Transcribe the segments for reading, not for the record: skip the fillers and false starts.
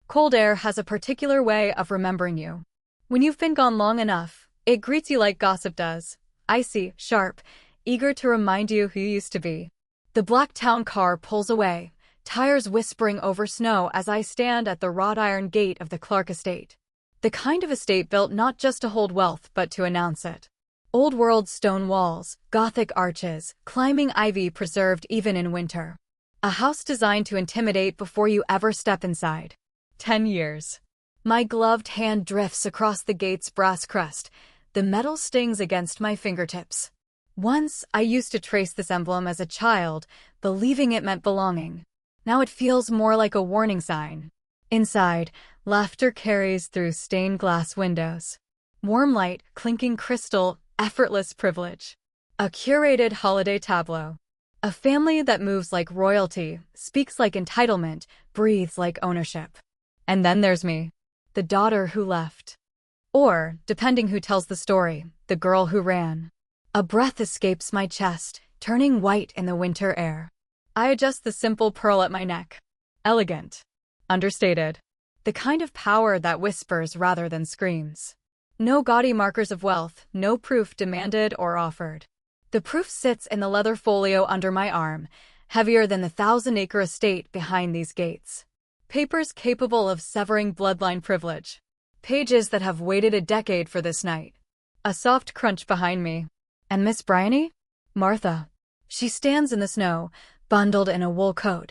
Cold air has a particular way of remembering you. When you've been gone long enough, it greets you like gossip does, icy, sharp, eager to remind you who you used to be. The black town car pulls away, tires whispering over snow as I stand at the wrought iron gate of the Clark estate. The kind of estate built not just to hold wealth but to announce it. Old-world stone walls, Gothic arches, climbing ivy preserved even in winter. A house designed to intimidate before you ever step inside. 10 years. My gloved hand drifts across the gate's brass crest. The metal stings against my fingertips. Once, I used to trace this emblem as a child, believing it meant belonging. Now it feels more like a warning sign. Inside, laughter carries through stained glass windows. Warm light, clinking crystal, effortless privilege. A curated holiday tableau. A family that moves like royalty, speaks like entitlement, breathes like ownership. And then there's me, the daughter who left. Or, depending who tells the story, the girl who ran. A breath escapes my chest, turning white in the winter air. I adjust the simple pearl at my neck. Elegant. Understated. The kind of power that whispers rather than screams. No gaudy markers of wealth, no proof demanded or offered. The proof sits in the leather folio under my arm, heavier than the 1,000-acre estate behind these gates. Papers capable of severing bloodline privilege. Pages that have waited a decade for this night. A soft crunch behind me. And Miss Bryony? Martha. She stands in the snow, bundled in a wool coat,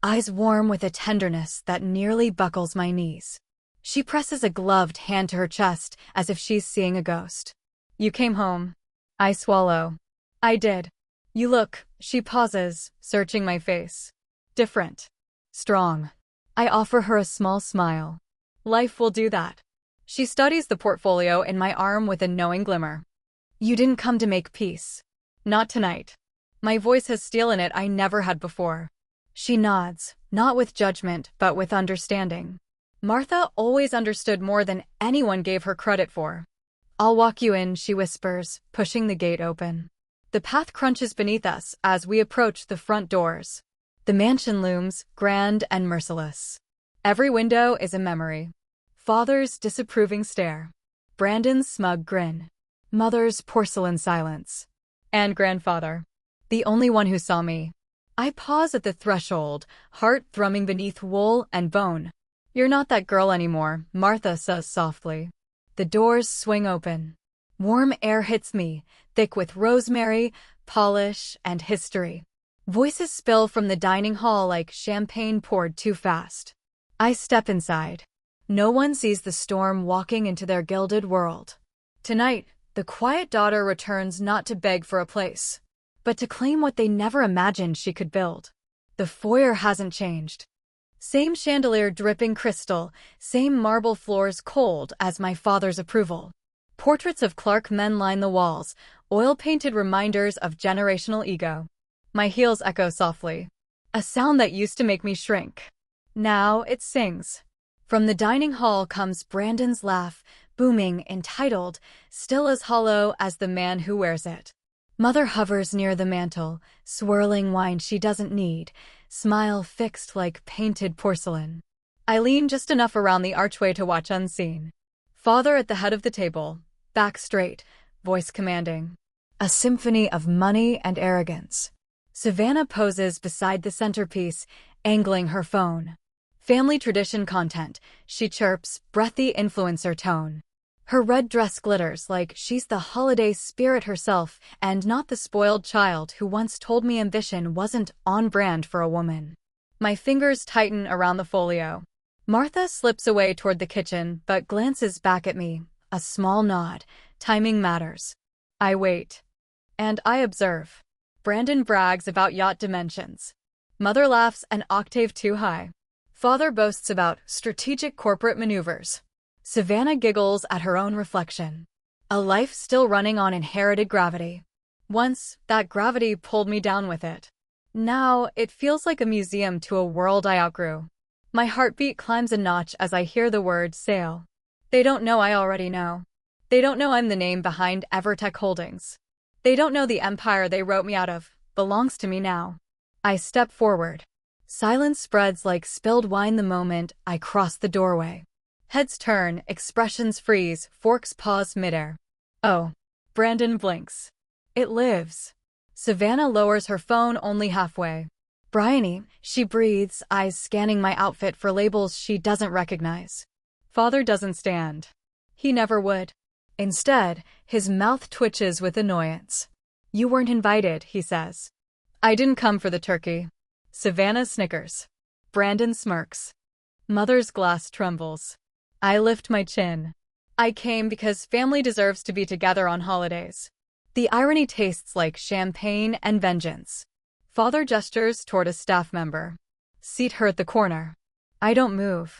eyes warm with a tenderness that nearly buckles my knees. She presses a gloved hand to her chest as if she's seeing a ghost. You came home. I swallow. I did. You look, she pauses, searching my face. Different. Strong. I offer her a small smile. Life will do that. She studies the portfolio in my arm with a knowing glimmer. You didn't come to make peace. Not tonight. My voice has steel in it I never had before. She nods, not with judgment, but with understanding. Martha always understood more than anyone gave her credit for. I'll walk you in, she whispers, pushing the gate open. The path crunches beneath us as we approach the front doors. The mansion looms, grand and merciless. Every window is a memory. Father's disapproving stare. Brandon's smug grin. Mother's porcelain silence. And grandfather. The only one who saw me. I pause at the threshold, heart thrumming beneath wool and bone. You're not that girl anymore, Martha says softly. The doors swing open. Warm air hits me, thick with rosemary, polish, and history. Voices spill from the dining hall like champagne poured too fast. I step inside. No one sees the storm walking into their gilded world. Tonight, the quiet daughter returns not to beg for a place, but to claim what they never imagined she could build. The foyer hasn't changed. Same chandelier dripping crystal, same marble floors cold as my father's approval. Portraits of Clark men line the walls, oil-painted reminders of generational ego. My heels echo softly. A sound that used to make me shrink. Now it sings. From the dining hall comes Brandon's laugh, booming, entitled, still as hollow as the man who wears it. Mother hovers near the mantel, swirling wine she doesn't need, smile fixed like painted porcelain. I lean just enough around the archway to watch unseen. Father at the head of the table, back straight, voice commanding. A symphony of money and arrogance. Savannah poses beside the centerpiece, angling her phone. Family tradition content, she chirps, breathy influencer tone. Her red dress glitters like she's the holiday spirit herself and not the spoiled child who once told me ambition wasn't on brand for a woman. My fingers tighten around the folio. Martha slips away toward the kitchen but glances back at me, a small nod. Timing matters. I wait. And I observe. Brandon brags about yacht dimensions. Mother laughs an octave too high. Father boasts about strategic corporate maneuvers. Savannah giggles at her own reflection. A life still running on inherited gravity. Once, that gravity pulled me down with it. Now, it feels like a museum to a world I outgrew. My heartbeat climbs a notch as I hear the word sale. They don't know I already know. They don't know I'm the name behind Evertech Holdings. They don't know the empire they wrote me out of belongs to me now. I step forward. Silence spreads like spilled wine the moment I cross the doorway. Heads turn, expressions freeze, forks pause midair. Oh. Brandon blinks. It lives. Savannah lowers her phone only halfway. Bryony, she breathes, eyes scanning my outfit for labels she doesn't recognize. Father doesn't stand. He never would. Instead, his mouth twitches with annoyance. You weren't invited, he says. I didn't come for the turkey. Savannah snickers. Brandon smirks. Mother's glass trembles. I lift my chin. I came because family deserves to be together on holidays. The irony tastes like champagne and vengeance. Father gestures toward a staff member. Seat her at the corner. I don't move.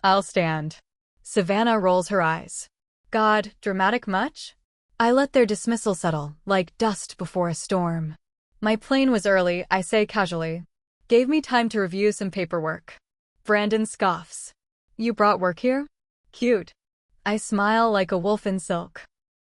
I'll stand. Savannah rolls her eyes. God, dramatic much? I let their dismissal settle, like dust before a storm. My plane was early, I say casually. Gave me time to review some paperwork. Brandon scoffs. You brought work here? Cute. I smile like a wolf in silk.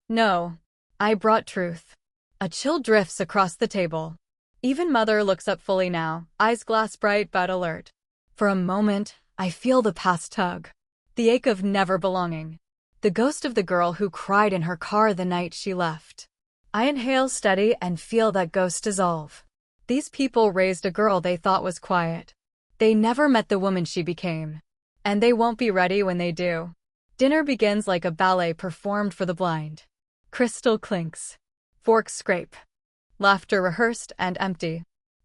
No. I brought truth. A chill drifts across the table. Even Mother looks up fully now, eyes glass bright but alert. For a moment, I feel the past tug. The ache of never belonging. The ghost of the girl who cried in her car the night she left. I inhale steady and feel that ghost dissolve. These people raised a girl they thought was quiet. They never met the woman she became. And they won't be ready when they do. Dinner begins like a ballet performed for the blind. Crystal clinks. Forks scrape. Laughter rehearsed and empty.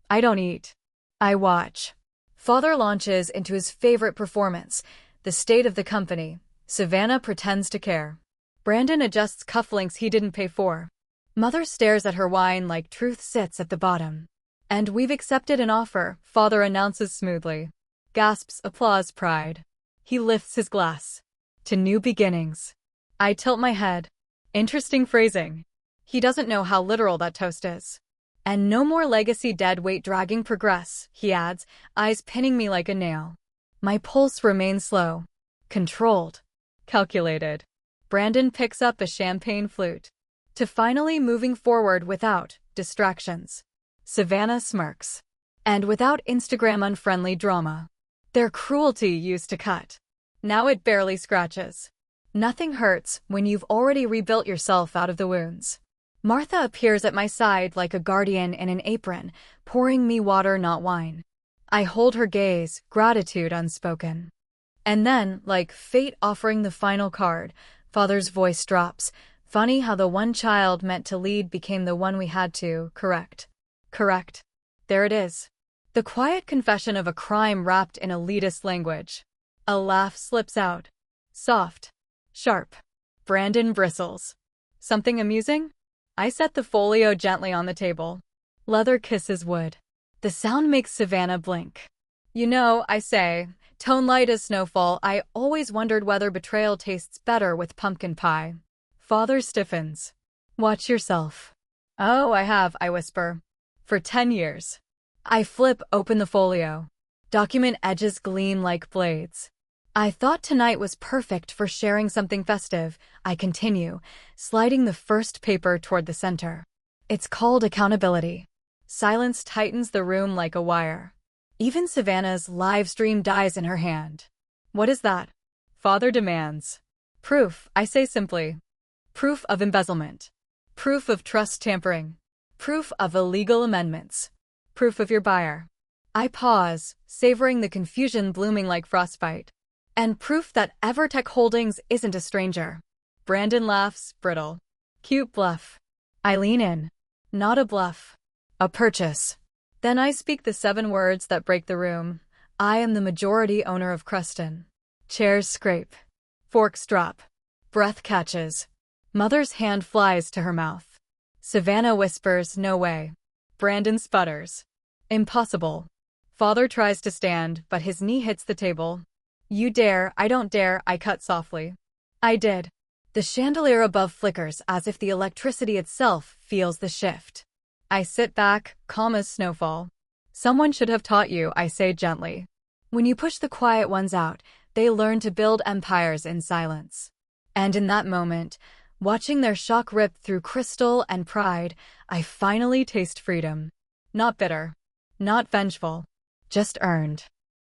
I don't eat. I watch. Father launches into his favorite performance, the state of the company. Savannah pretends to care. Brandon adjusts cufflinks he didn't pay for. Mother stares at her wine like truth sits at the bottom. And we've accepted an offer, Father announces smoothly. Gasps applause pride. He lifts his glass. To new beginnings. I tilt my head. Interesting phrasing. He doesn't know how literal that toast is. And no more legacy dead weight dragging progress, he adds, eyes pinning me like a nail. My pulse remains slow. Controlled. Calculated. Brandon picks up a champagne flute. To finally moving forward without distractions. Savannah smirks. And without Instagram-unfriendly drama. Their cruelty used to cut. Now it barely scratches. Nothing hurts when you've already rebuilt yourself out of the wounds. Martha appears at my side like a guardian in an apron, pouring me water, not wine. I hold her gaze, gratitude unspoken. And then, like fate offering the final card, Father's voice drops. Funny how the one child meant to lead became the one we had to correct. Correct. There it is. The quiet confession of a crime wrapped in elitist language. A laugh slips out. Soft. Sharp. Brandon bristles. Something amusing? I set the folio gently on the table. Leather kisses wood. The sound makes Savannah blink. You know, I say, tone light as snowfall, I always wondered whether betrayal tastes better with pumpkin pie. Father stiffens. Watch yourself. Oh, I have, I whisper. For 10 years. I flip open the folio. Document edges gleam like blades. I thought tonight was perfect for sharing something festive, I continue, sliding the first paper toward the center. It's called accountability. Silence tightens the room like a wire. Even Savannah's live stream dies in her hand. What is that? Father demands. Proof, I say simply. Proof of embezzlement. Proof of trust tampering. Proof of illegal amendments. Proof of your buyer. I pause, savoring the confusion blooming like frostbite. And proof that Evertech Holdings isn't a stranger. Brandon laughs, brittle. Cute bluff. I lean in. Not a bluff. A purchase. Then I speak the 7 words that break the room. I am the majority owner of Creston. Chairs scrape. Forks drop. Breath catches. Mother's hand flies to her mouth. Savannah whispers, no way. Brandon sputters. Impossible. Father tries to stand, but his knee hits the table. You dare, I don't dare, I cut softly. I did. The chandelier above flickers as if the electricity itself feels the shift. I sit back, calm as snowfall. Someone should have taught you, I say gently. When you push the quiet ones out, they learn to build empires in silence. And in that moment, watching their shock rip through crystal and pride, I finally taste freedom. Not bitter. Not vengeful. just earned.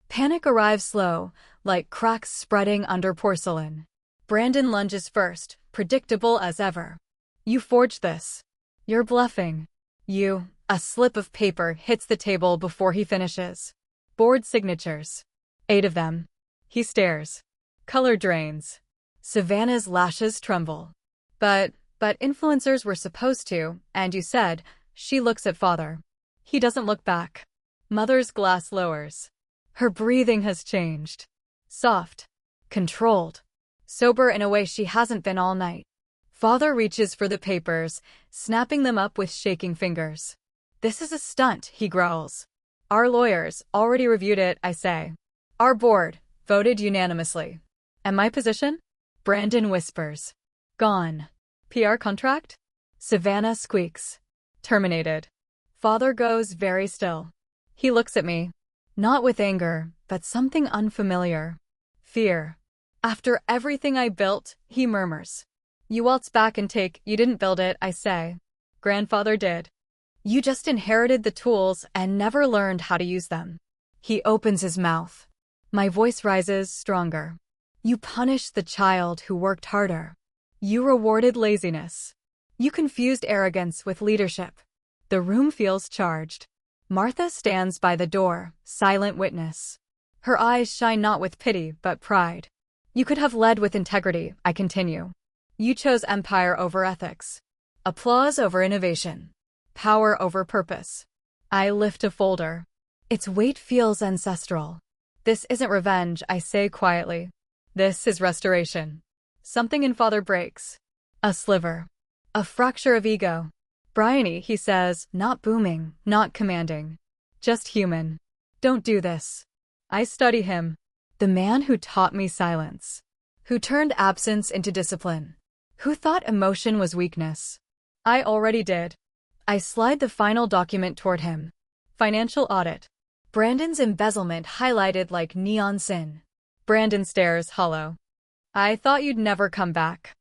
Panic arrives slow, like cracks spreading under porcelain. Brandon lunges first, predictable as ever. You forged this. You're bluffing. A slip of paper hits the table before he finishes. Board signatures. 8 of them. He stares. Color drains. Savannah's lashes tremble. But influencers were supposed to, and you said, she looks at father. He doesn't look back. Mother's glass lowers. Her breathing has changed. Soft. Controlled. Sober in a way she hasn't been all night. Father reaches for the papers, snapping them up with shaking fingers. This is a stunt, he growls. Our lawyers already reviewed it, I say. Our board voted unanimously. And my position? Brandon whispers. Gone. PR contract? Savannah squeaks. Terminated. Father goes very still. He looks at me. Not with anger, but something unfamiliar. Fear. After everything I built, he murmurs. You waltz back and take, you didn't build it, I say. Grandfather did. You just inherited the tools and never learned how to use them. He opens his mouth. My voice rises stronger. You punished the child who worked harder. You rewarded laziness. You confused arrogance with leadership. The room feels charged. Martha stands by the door, silent witness. Her eyes shine not with pity, but pride. You could have led with integrity, I continue. You chose empire over ethics. Applause over innovation. Power over purpose. I lift a folder. Its weight feels ancestral. This isn't revenge, I say quietly. This is restoration. Something in father breaks. A sliver. A fracture of ego. Bryony, he says, not booming, not commanding. Just human. Don't do this. I study him. The man who taught me silence. Who turned absence into discipline. Who thought emotion was weakness. I already did. I slide the final document toward him. Financial audit. Brandon's embezzlement highlighted like neon sin. Brandon stares hollow. I thought you'd never come back.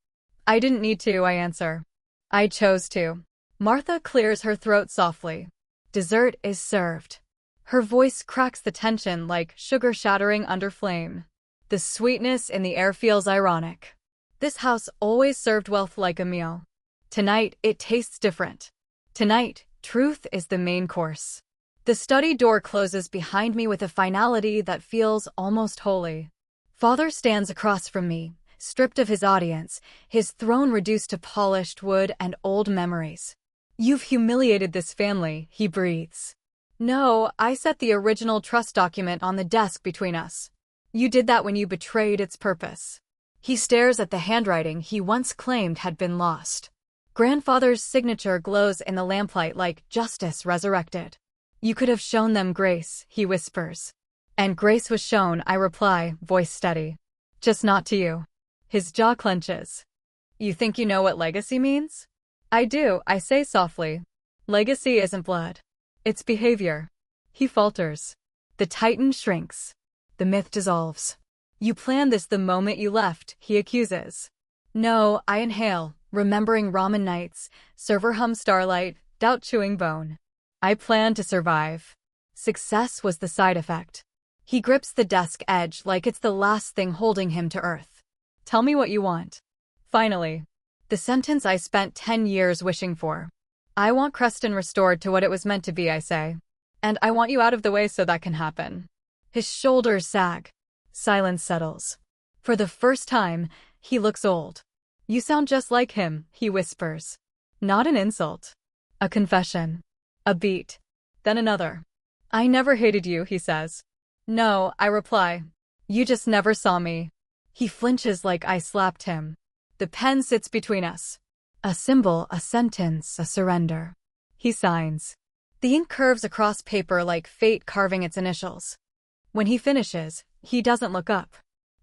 I didn't need to, I answer. I chose to. Martha clears her throat softly. Dessert is served. Her voice cracks the tension like sugar shattering under flame. The sweetness in the air feels ironic. This house always served wealth like a meal. Tonight, it tastes different. Tonight, truth is the main course. The study door closes behind me with a finality that feels almost holy. Father stands across from me, stripped of his audience, his throne reduced to polished wood and old memories. You've humiliated this family, he breathes. No, I set the original trust document on the desk between us. You did that when you betrayed its purpose. He stares at the handwriting he once claimed had been lost. Grandfather's signature glows in the lamplight like justice resurrected. You could have shown them grace, he whispers. And grace was shown, I reply, voice steady. Just not to you. His jaw clenches. You think you know what legacy means? I do, I say softly. Legacy isn't blood. It's behavior. He falters. The titan shrinks. The myth dissolves. You planned this the moment you left, he accuses. No, I inhale, remembering ramen nights, server hum starlight, doubt chewing bone. I planned to survive. Success was the side effect. He grips the desk edge like it's the last thing holding him to earth. Tell me what you want. Finally. The sentence I spent 10 years wishing for. I want Creston restored to what it was meant to be, I say. And I want you out of the way so that can happen. His shoulders sag. Silence settles. For the first time, he looks old. You sound just like him, he whispers. Not an insult. A confession. A beat. Then another. I never hated you, he says. No, I reply. You just never saw me. He flinches like I slapped him. The pen sits between us. A symbol, a sentence, a surrender. He signs. The ink curves across paper like fate carving its initials. When he finishes, he doesn't look up.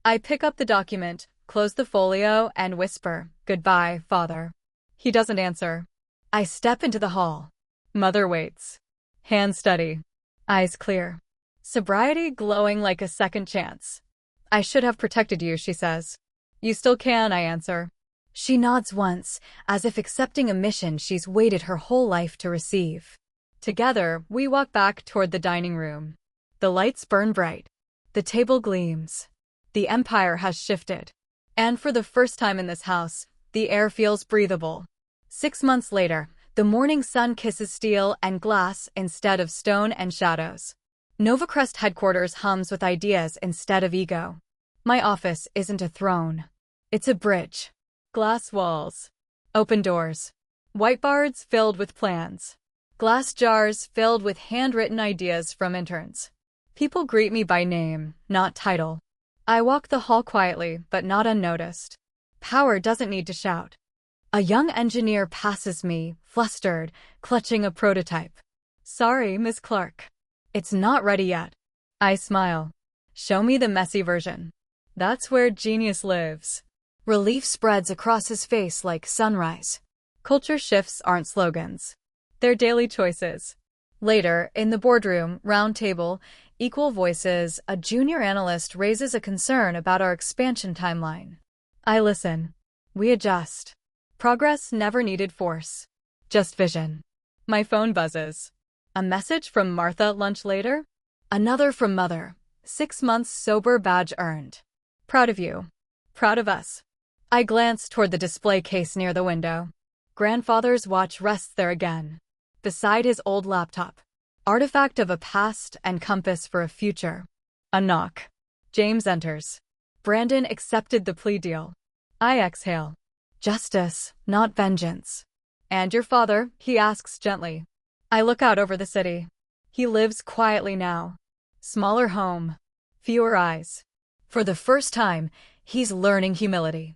I pick up the document, close the folio, and whisper, "Goodbye, Father." He doesn't answer. I step into the hall. Mother waits. Hands steady. Eyes clear. Sobriety glowing like a second chance. I should have protected you, she says. You still can, I answer. She nods once, as if accepting a mission she's waited her whole life to receive. Together, we walk back toward the dining room. The lights burn bright. The table gleams. The empire has shifted. And for the first time in this house, the air feels breathable. 6 months later, the morning sun kisses steel and glass instead of stone and shadows. Novacrest headquarters hums with ideas instead of ego. My office isn't a throne. It's a bridge. Glass walls. Open doors. Whiteboards filled with plans. Glass jars filled with handwritten ideas from interns. People greet me by name, not title. I walk the hall quietly, but not unnoticed. Power doesn't need to shout. A young engineer passes me, flustered, clutching a prototype. Sorry, Miss Clark. It's not ready yet. I smile. Show me the messy version. That's where genius lives. Relief spreads across his face like sunrise. Culture shifts aren't slogans. They're daily choices. Later, in the boardroom, round table, equal voices, a junior analyst raises a concern about our expansion timeline. I listen. We adjust. Progress never needed force. Just vision. My phone buzzes. A message from Martha lunch later? Another from Mother. 6 months sober badge earned. Proud of you. Proud of us. I glance toward the display case near the window. Grandfather's watch rests there again. Beside his old laptop. Artifact of a past and compass for a future. A knock. James enters. Brandon accepted the plea deal. I exhale. Justice, not vengeance. And your father, he asks gently. I look out over the city. He lives quietly now. Smaller home. Fewer eyes. For the first time, he's learning humility.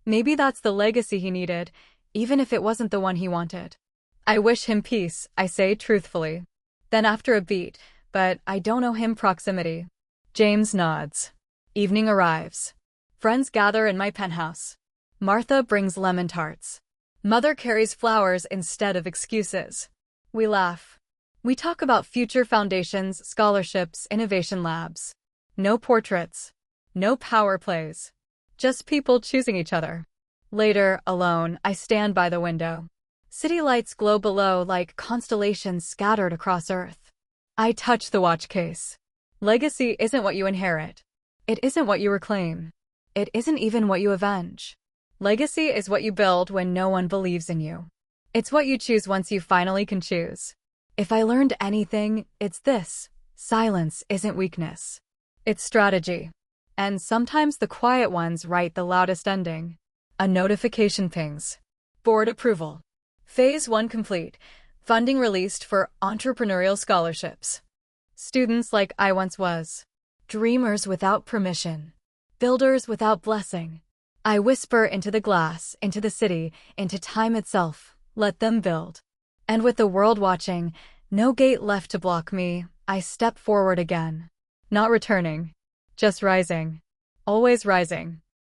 Maybe that's the legacy he needed, even if it wasn't the one he wanted. I wish him peace, I say truthfully. Then after a beat, but I don't owe him proximity. James nods. Evening arrives. Friends gather in my penthouse. Martha brings lemon tarts. Mother carries flowers instead of excuses. We laugh. We talk about future foundations, scholarships, innovation labs. No portraits. No power plays. Just people choosing each other. Later, alone, I stand by the window. City lights glow below like constellations scattered across Earth. I touch the watch case. Legacy isn't what you inherit. It isn't what you reclaim. It isn't even what you avenge. Legacy is what you build when no one believes in you. It's what you choose once you finally can choose. If I learned anything, it's this. Silence isn't weakness. It's strategy. And sometimes the quiet ones write the loudest ending. A notification pings. Board approval. Phase 1 complete. Funding released for entrepreneurial scholarships. Students like I once was. Dreamers without permission. Builders without blessing. I whisper into the glass, into the city, into time itself. Let them build. And with the world watching, no gate left to block me, I step forward again. Not returning. Just rising. Always rising.